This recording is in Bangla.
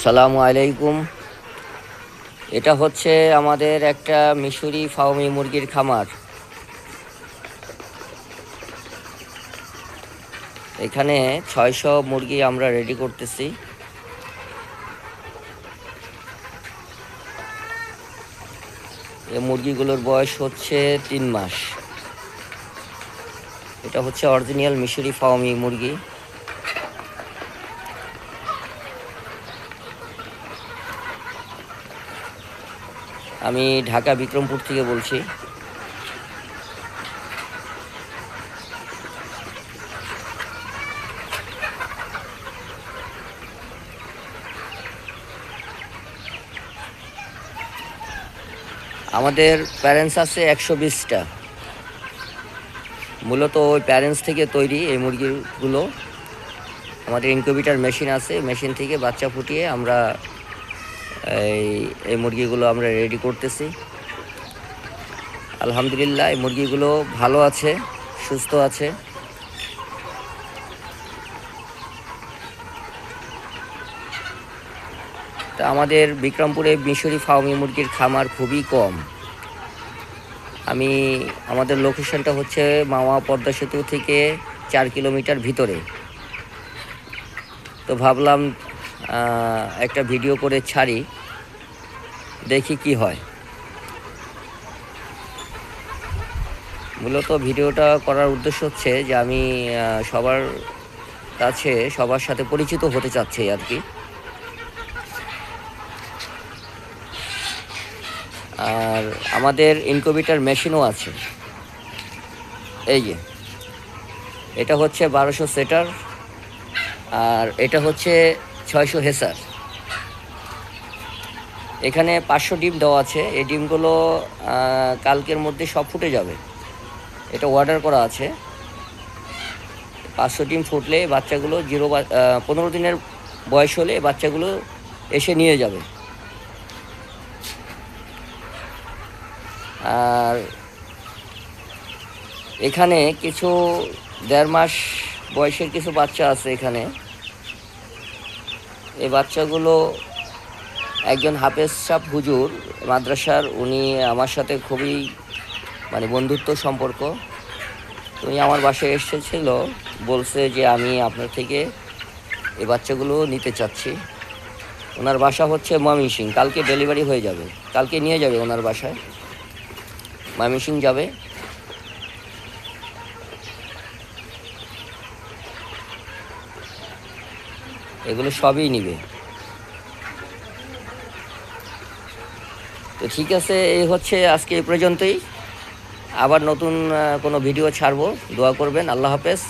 সালামু আলাইকুম। এটা হচ্ছে আমাদের একটা মিশরি ফার্মি মুরগির খামার। এখানে 600 মুরগি আমরা রেডি করতেছি। এই মুরগিগুলোর বয়স হচ্ছে 3 মাস। এটা হচ্ছে অরিজিনাল মিশরি ফার্মি মুরগি। আমি ঢাকা বিক্রমপুর থেকে বলছি। আমাদের প্যারেন্টস আছে 120টা। মূলত ওই প্যারেন্টস থেকে তৈরি এই মুরগিগুলো। আমাদের ইনকিউবেটর মেশিন আছে, মেশিন থেকে বাচ্চা ফুটিয়ে আমরা এই মুরগিগুলো আমরা রেডি করতেছি। আলহামদুলিল্লাহ এই মুরগিগুলো ভালো আছে, সুস্থ আছে। তা আমাদের বিক্রমপুরে মিশরি ফার্মি মুরগির খামার খুবই কম। আমাদের লোকেশনটা হচ্ছে মাওয়া পদ্মা সেতু থেকে 4 কিলোমিটার ভিতরে। তো ভাবলাম একটা ভিডিও করে ছাড়ি, দেখি কি হয়। মূলত ভিডিওটা করার উদ্দেশ্য হচ্ছে যে আমি সবার সাথে পরিচিত হতে চাচ্ছি আর কি। আর আমাদের ইনকিউবেটর মেশিনও আছে। এই যে এটা হচ্ছে 1200 সেটার, আর এটা হচ্ছে 600 হেসার। এখানে 500 ডিম দেওয়া আছে। এই ডিমগুলো কালকের মধ্যে সব ফুটে যাবে। এটা অর্ডার করা আছে। 500 ডিম ফুটলে বাচ্চাগুলো 15 দিনের বয়স হলে বাচ্চাগুলো এসে নিয়ে যাবে। আর এখানে কিছু 1.5 মাস বয়সের কিছু বাচ্চা আছে এখানে। এই বাচ্চাগুলো একজন হাফেজ সাহেব হুজুর মাদ্রাসার, উনি আমার সাথে খুবই বন্ধুত্ব সম্পর্ক। উনি আমার বাসায় এসেছিল, বলছে যে আমি আপনার থেকে এই বাচ্চাগুলো নিতে চাচ্ছি। ওনার বাসা হচ্ছে ময়মনসিংহ। কালকে ডেলিভারি হয়ে যাবে, কালকে নিয়ে যাবে ওনার বাসায়, ময়মনসিংহ যাবে। এগুলো সবই নিবে। তো ঠিক আছে, এই হচ্ছে আজকে এই পর্যন্তই। আবার নতুন কোনো ভিডিও ছাড়বো। দোয়া করবেন। আল্লাহ হাফেজ।